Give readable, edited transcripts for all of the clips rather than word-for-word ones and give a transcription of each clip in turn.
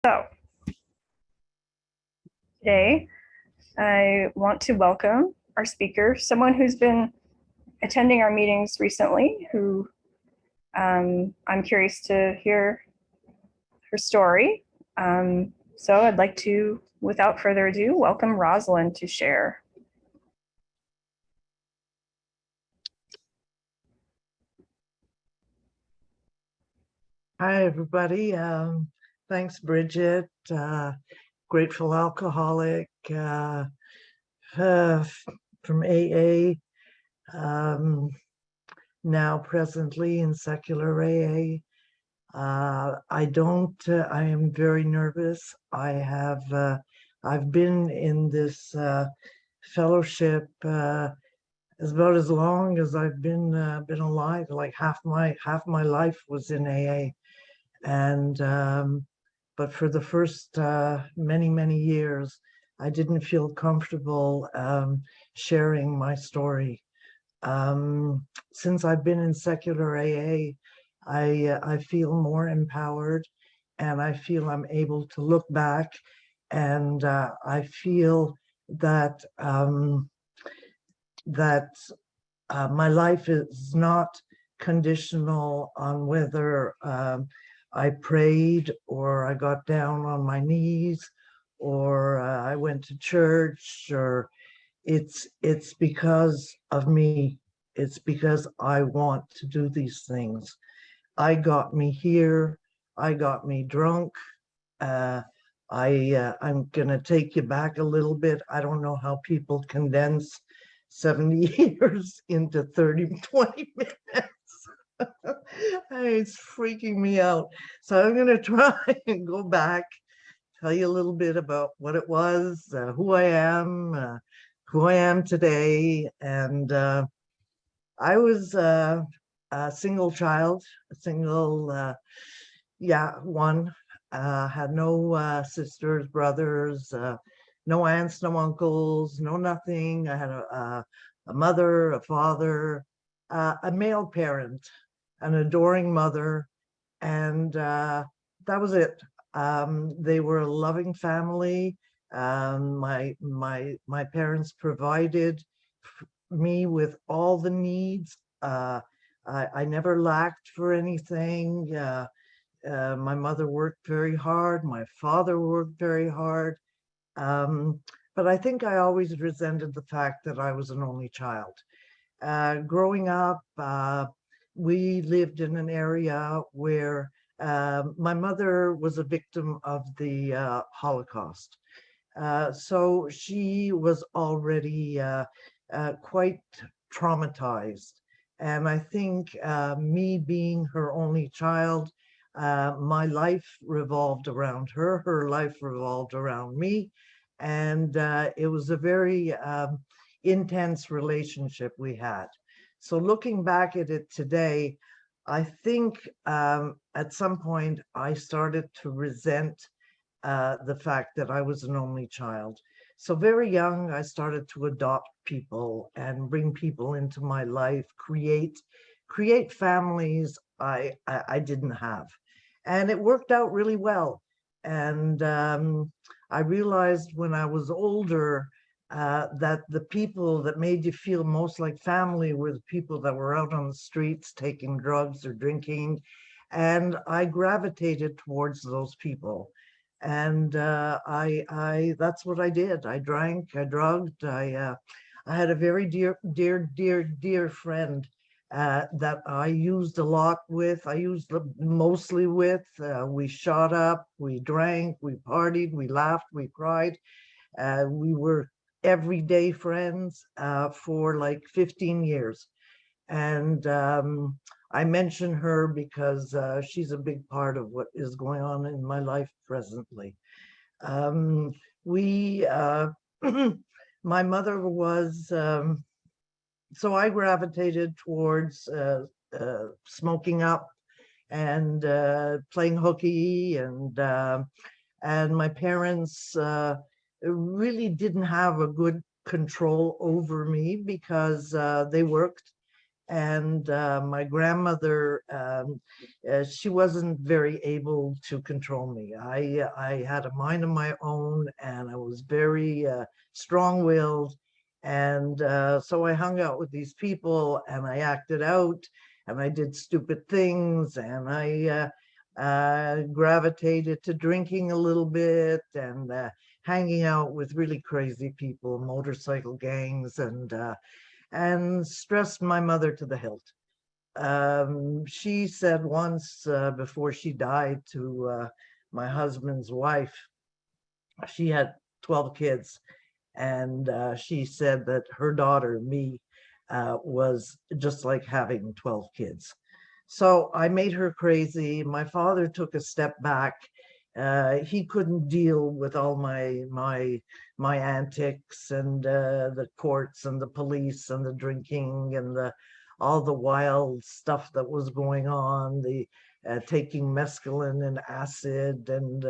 So today I want to welcome our speaker, someone who's been attending our meetings recently, who I'm curious to hear her story. So I'd like to, without further ado, welcome Roslyn to share. Hi, everybody. Thanks, Bridget. Grateful alcoholic from AA, now presently in secular AA. I am very nervous. I've been in this fellowship as about as long as I've been alive. Like half my life was in AA. And but for the first many years, I didn't feel comfortable sharing my story. Since I've been in secular AA, I feel more empowered, and I feel I'm able to look back, and I feel that my life is not conditional on whether I prayed or I got down on my knees or I went to church, or it's because of me. It's because I want to do these things. I got me here. I got me drunk. Uh, I'm gonna take you back a little bit. I don't know how people condense 70 years into 20 minutes. It's freaking me out. So I'm gonna try and go back, tell you a little bit about what it was, who I am today. And I was a single child, one. Had no sisters, brothers, no aunts, no uncles, no nothing. I had a mother, a father, a male parent, an adoring mother, and that was it. They were a loving family. My parents provided me with all the needs. I never lacked for anything. My mother worked very hard. My father worked very hard. Um, but I think I always resented the fact that I was an only child. Growing up, we lived in an area where my mother was a victim of the Holocaust. So she was already quite traumatized. And I think me being her only child, my life revolved around her. Her life revolved around me. And it was a very intense relationship we had. So looking back at it today, I think at some point I started to resent the fact that I was an only child. So very young, I started to adopt people and bring people into my life, create families I didn't have. And it worked out really well. And I realized when I was older that the people that made you feel most like family were the people that were out on the streets taking drugs or drinking. And I gravitated towards those people. And that's what I did. I drank, I drugged, I had a very dear friend that I used a lot with. I used mostly with. We shot up, we drank, we partied, we laughed, we cried. We were everyday friends for like 15 years. And I mention her because she's a big part of what is going on in my life presently. Um, we, my mother was, so I gravitated towards smoking up and playing hooky, and my parents really didn't have a good control over me because they worked And my grandmother, she wasn't very able to control me. I had a mind of my own, and I was very strong-willed. And so I hung out with these people, and I acted out, and I did stupid things, and I gravitated to drinking a little bit, and hanging out with really crazy people, motorcycle gangs, and stressed my mother to the hilt. She said once before she died to my husband's wife, she had 12 kids, and she said that her daughter, me, was just like having 12 kids. So I made her crazy. My father took a step back. He couldn't deal with all my antics, and the courts and the police and the drinking and the all the wild stuff that was going on, the taking mescaline and acid, and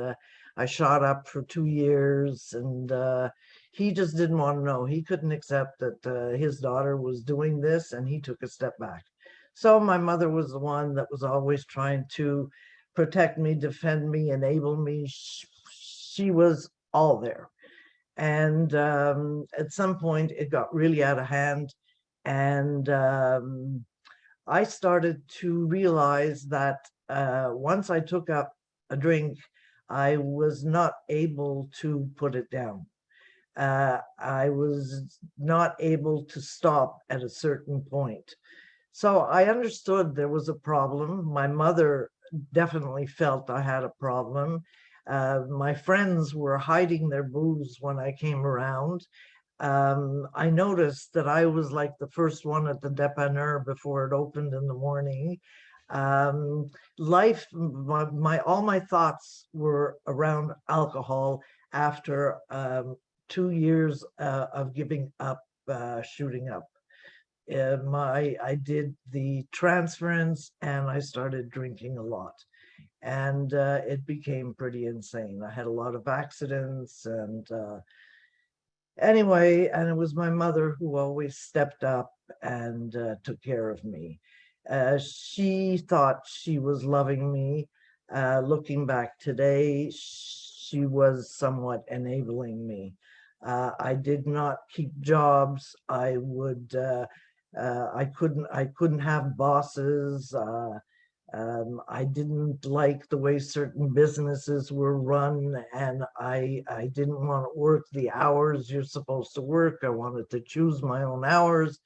I shot up for 2 years, and he just didn't want to know. He couldn't accept that his daughter was doing this, and he took a step back. So my mother was the one that was always trying to protect me, defend me, enable me. She was all there. And at some point, it got really out of hand. And I started to realize that once I took up a drink, I was not able to put it down. I was not able to stop at a certain point. So I understood there was a problem. My mother definitely felt I had a problem. My friends were hiding their booze when I came around. I noticed that I was like the first one at the dépanneur before it opened in the morning. Life, all my thoughts were around alcohol after 2 years of giving up shooting up. I did the transference, and I started drinking a lot, and it became pretty insane. I had a lot of accidents, and anyway, and it was my mother who always stepped up and took care of me. She thought she was loving me. Looking back today, she was somewhat enabling me. I did not keep jobs. I couldn't have bosses. I didn't like the way certain businesses were run, and I didn't want to work the hours you're supposed to work. I wanted to choose my own hours.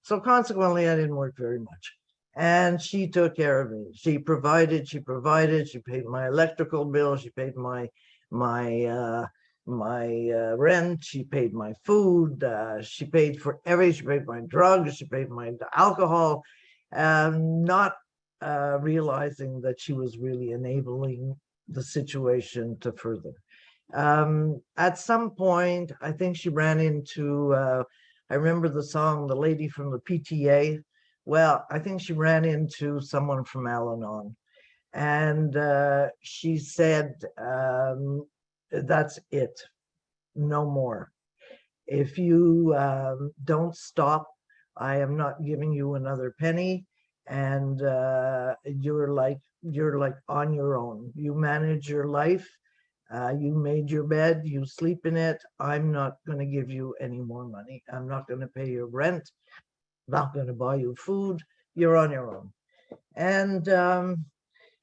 So consequently, I didn't work very much. And she took care of me. She provided, she paid my electrical bill, she paid my rent, she paid my food, she paid for everything, she paid my drugs, she paid my alcohol, not realizing that she was really enabling the situation to further. At some point, I think she ran into, I remember the song, The Lady from the PTA. Well, I think she ran into someone from Al-Anon, and she said, that's it, no more. If you don't stop, I am not giving you another penny, and you're like on your own. You manage your life. You made your bed, you sleep in it. I'm not going to give you any more money. I'm not going to pay your rent. Not going to buy you food. You're on your own. And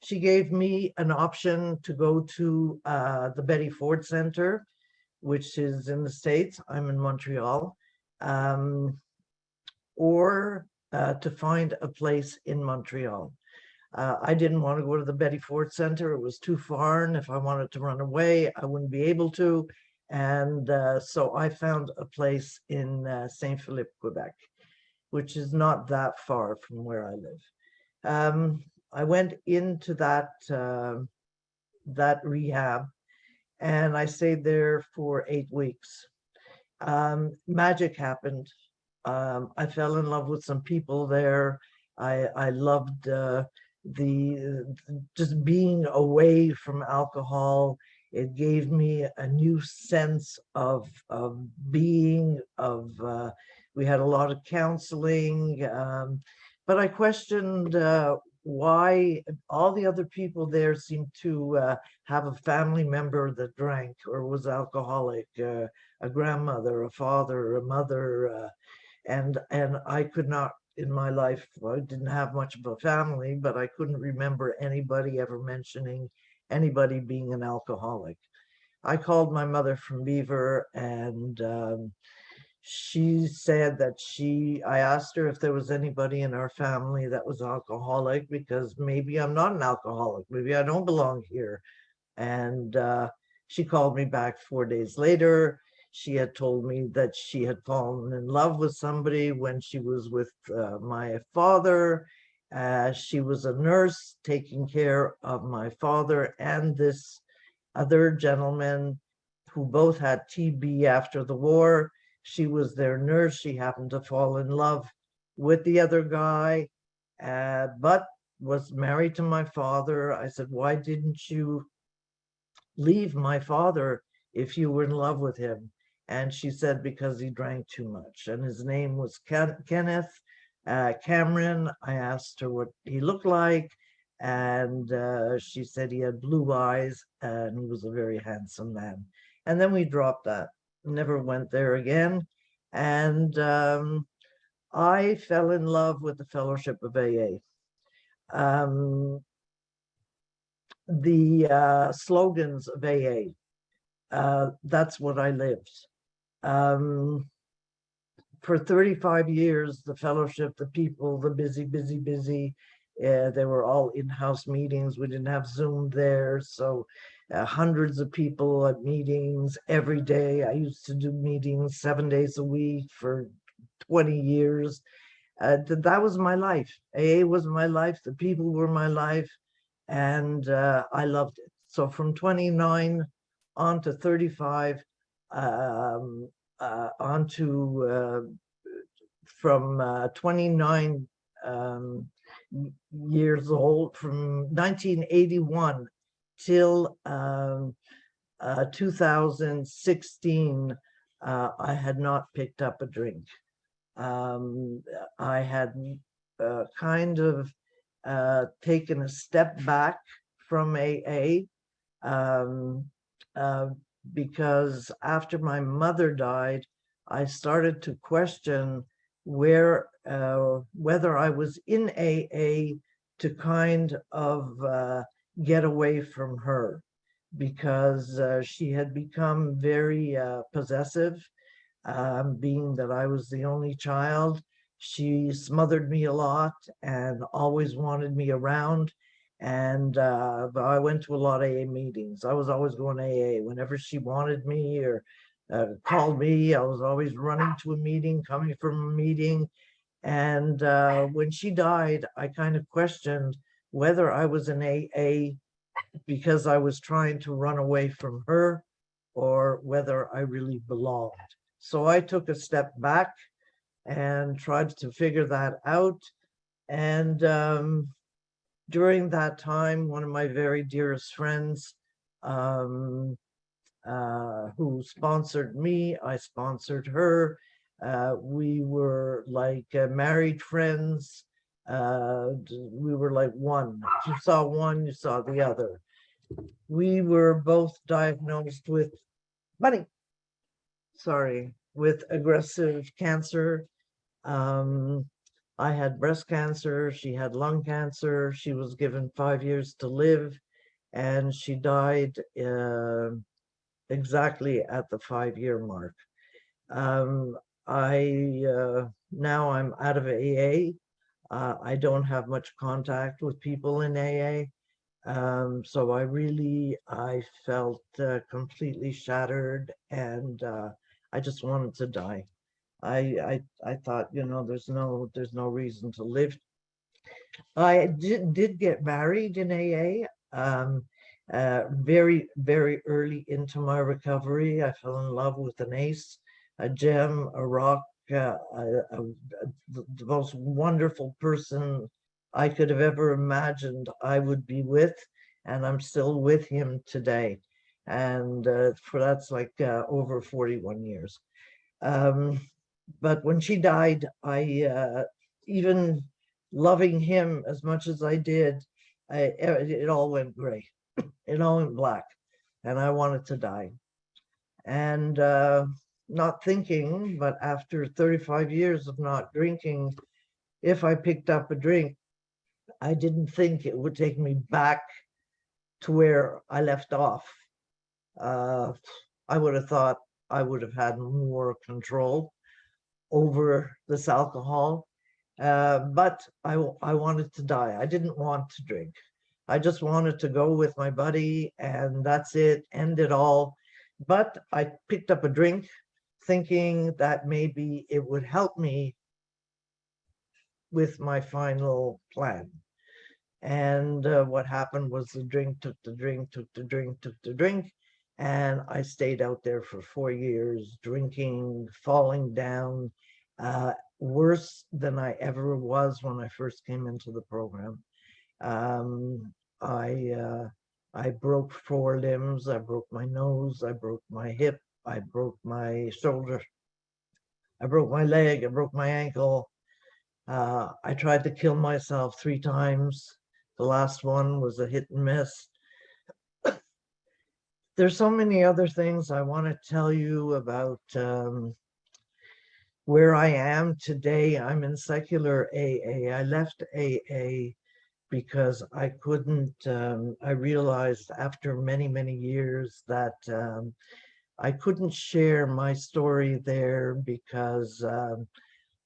she gave me an option to go to the Betty Ford Center, which is in the States. I'm in Montreal. Or to find a place in Montreal. I didn't want to go to the Betty Ford Center. It was too far, and if I wanted to run away, I wouldn't be able to. And so I found a place in Saint-Philippe, Quebec, which is not that far from where I live. I went into that rehab, and I stayed there for 8 weeks. Magic happened. I fell in love with some people there. I loved the just being away from alcohol. It gave me a new sense of being. We had a lot of counseling. but I questioned why all the other people there seemed to have a family member that drank or was alcoholic, a grandmother, a father, a mother, and I could not in my life. I didn't have much of a family, but I couldn't remember anybody ever mentioning anybody being an alcoholic. I called my mother from Beaver, and she said that I asked her if there was anybody in our family that was alcoholic, because maybe I'm not an alcoholic, maybe I don't belong here. And she called me back 4 days later. She had told me that she had fallen in love with somebody when she was with my father. She was a nurse taking care of my father and this other gentleman who both had TB after the war. She was their nurse. She happened to fall in love with the other guy, but was married to my father. I said, why didn't you leave my father if you were in love with him? And she said, because he drank too much. And his name was Kenneth Cameron. I asked her what he looked like, and she said he had blue eyes and he was a very handsome man. And then we dropped that, never went there again. And I fell in love with the Fellowship of AA. The slogans of AA, that's what I lived. Um, for 35 years, the fellowship, the people, the busy, they were all in-house meetings. We didn't have Zoom there. So hundreds of people at meetings every day. I used to do meetings 7 days a week for 20 years. That was my life. AA was my life. The people were my life. And I loved it. So from 29 on to 35, on to from 29 years old, from 1981 till 2016, I had not picked up a drink. I had kind of taken a step back from AA, um, uh, because after my mother died, I started to question whether I was in AA to kind of get away from her, because she had become very possessive, being that I was the only child. She smothered me a lot and always wanted me around. And I went to a lot of AA meetings. I was always going to AA whenever she wanted me or called me. I was always running to a meeting, coming from a meeting. And when she died, I kind of questioned whether I was in AA because I was trying to run away from her, or whether I really belonged. So I took a step back and tried to figure that out. And during that time, one of my very dearest friends, who sponsored me, I sponsored her. We were like married friends. We were like one. If you saw one, you saw the other. We were both diagnosed with money, sorry, with aggressive cancer. Um, I had breast cancer. She had lung cancer. She was given 5 years to live, and she died exactly at the 5-year mark. I now I'm out of AA. I don't have much contact with people in AA. So I felt completely shattered, and I just wanted to die. I thought, there's no reason to live. I did get married in AA. Very, very early into my recovery, I fell in love with an ace, a gem, a rock, the most wonderful person I could have ever imagined I would be with, and I'm still with him today. And for that's like over 41 years. But when she died, I even loving him as much as I did, it all went gray. It all went black, and I wanted to die. And not thinking, but after 35 years of not drinking, if I picked up a drink, I didn't think it would take me back to where I left off. Uh, I would have thought I would have had more control over this alcohol. But I wanted to die. I didn't want to drink. I just wanted to go with my buddy and that's it, end it all. But I picked up a drink thinking that maybe it would help me with my final plan. And what happened was the drink took the drink, took the drink, took the drink. And I stayed out there for 4 years, drinking, falling down, worse than I ever was when I first came into the program. Um, I broke 4 limbs. I broke my nose. I broke my hip. I broke my shoulder. I broke my leg. I broke my ankle. I tried to kill myself 3 times. The last one was a hit and miss. There's so many other things I want to tell you about where I am today. I'm in secular AA. I left AA because I couldn't, I realized after many, many years that I couldn't share my story there because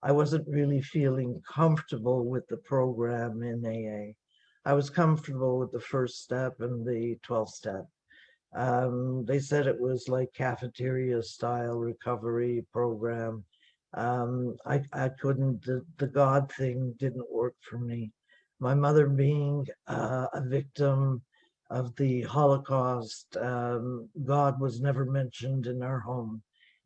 I wasn't really feeling comfortable with the program in AA. I was comfortable with the first step and the 12th step. They said it was like cafeteria style recovery program. I couldn't, the God thing didn't work for me. My mother being a victim of the Holocaust, God was never mentioned in our home.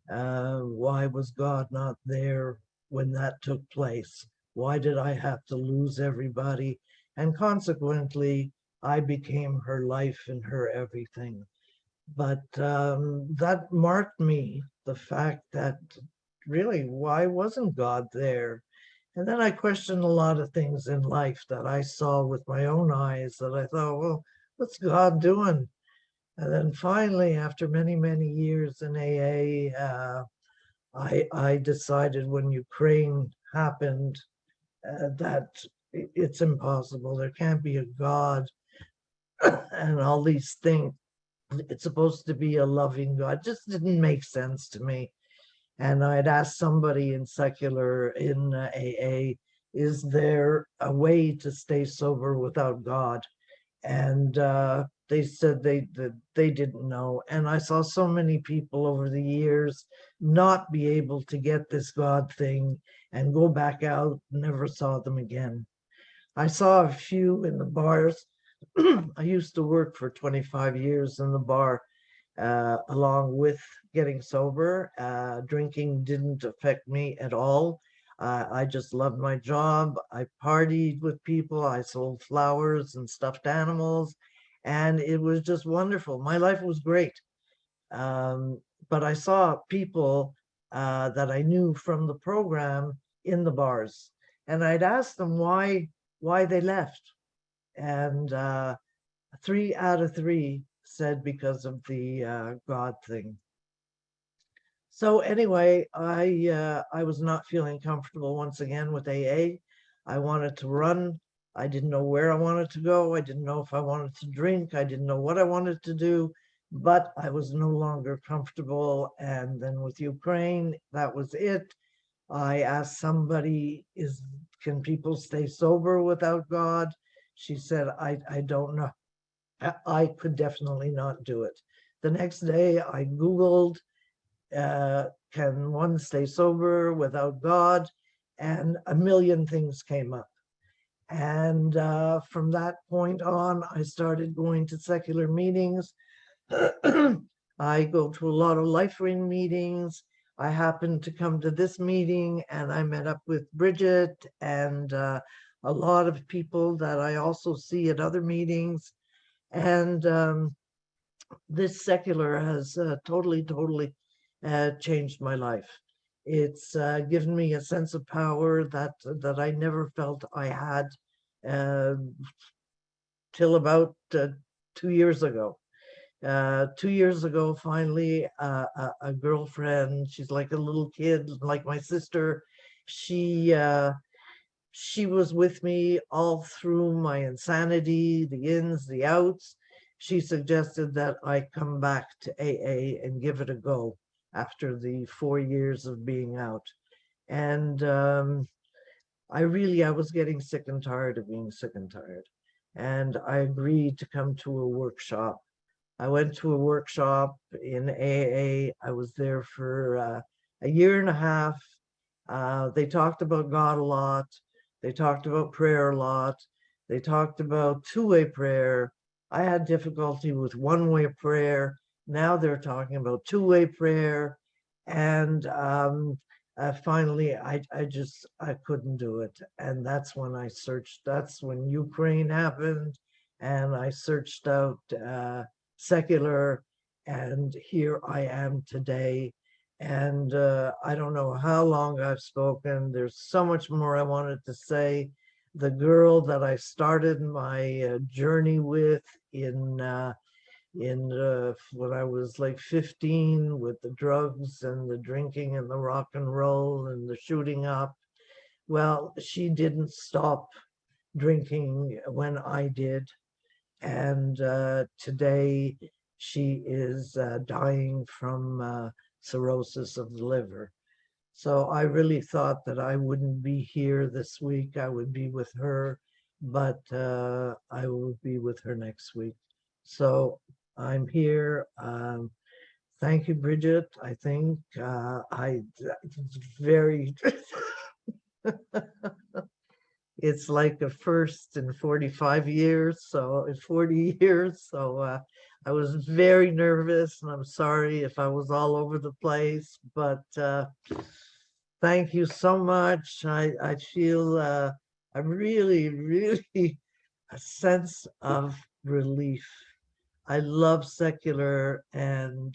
Why was God not there when that took place? Why did I have to lose everybody? And consequently, I became her life and her everything. But that marked me, the fact that really, why wasn't God there? And then I questioned a lot of things in life that I saw with my own eyes that I thought, well, what's God doing? And then finally, after many, many years in AA, I decided when Ukraine happened that it's impossible. There can't be a God and all these things. It's supposed to be a loving God. It just didn't make sense to me. And I'd asked somebody in secular in AA, is there a way to stay sober without God? And they said they didn't know. And I saw so many people over the years not be able to get this God thing and go back out, never saw them again. I saw a few in the bars. I used to work for 25 years in the bar, along with getting sober. Drinking didn't affect me at all. I just loved my job. I partied with people. I sold flowers and stuffed animals, and it was just wonderful. My life was great. Um, but I saw people that I knew from the program in the bars, and I'd ask them why they left, and 3 out of 3 said because of the God thing. So anyway, I was not feeling comfortable once again with AA. I wanted to run. I didn't know where I wanted to go. I didn't know if I wanted to drink. I didn't know what I wanted to do, but I was no longer comfortable. And then with Ukraine, that was it. I asked somebody, can people stay sober without God? She said, I don't know. I could definitely not do it. The next day I Googled, can one stay sober without God? And a million things came up. And from that point on, I started going to secular meetings. I go to a lot of Life Ring meetings. I happened to come to this meeting and I met up with Bridget and a lot of people that I also see at other meetings. And this secular has totally changed my life. It's given me a sense of power that I never felt I had uh, till about 2 years ago. 2 years ago, finally, a girlfriend, she's like a little kid, like my sister. She she was with me all through my insanity, the ins, the outs. She suggested that I come back to AA and give it a go after the 4 years of being out. And I was getting sick and tired of being sick and tired. And I agreed to come to a workshop. I went to a workshop in AA. I was there for a year and a half. They talked about God a lot. They talked about prayer a lot. They talked about two-way prayer. I had difficulty with one-way prayer. Now they're talking about two-way prayer. And finally, I couldn't do it. And that's when I searched. That's when Ukraine happened. And I searched out secular. And here I am today. And I don't know how long I've spoken. There's so much more I wanted to say. The girl that I started my journey with in when I was like 15, with the drugs and the drinking and the rock and roll and the shooting up. Well, she didn't stop drinking when I did. And today she is dying from cirrhosis of the liver. So I really thought that I wouldn't be here this week. I would be with her, but I will be with her next week. So I'm here. Thank you, Bridget. I think it's very, it's like a first in 45 years, so in 40 years. So I was very nervous, and I'm sorry if I was all over the place, but thank you so much. I feel a really, really a sense of relief. I love secular, and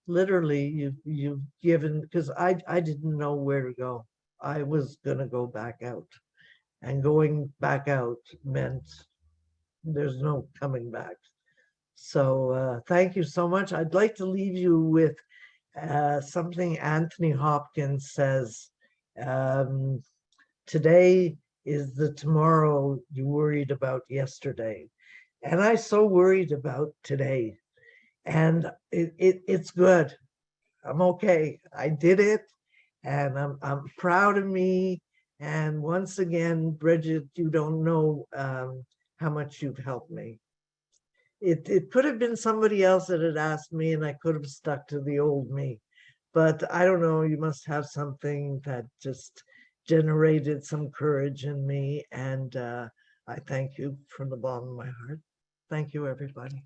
literally you've given, because I didn't know where to go. I was gonna go back out, and going back out meant there's no coming back. So thank you so much. I'd like to leave you with something Anthony Hopkins says. Um, Today is the tomorrow you worried about yesterday. And I so worried about today. And it's good. I'm okay. I did it. And I'm proud of me. And once again, Bridget, you don't know how much you've helped me. It could have been somebody else that had asked me, and I could have stuck to the old me. But I don't know, you must have something that just generated some courage in me. And I thank you from the bottom of my heart. Thank you, everybody.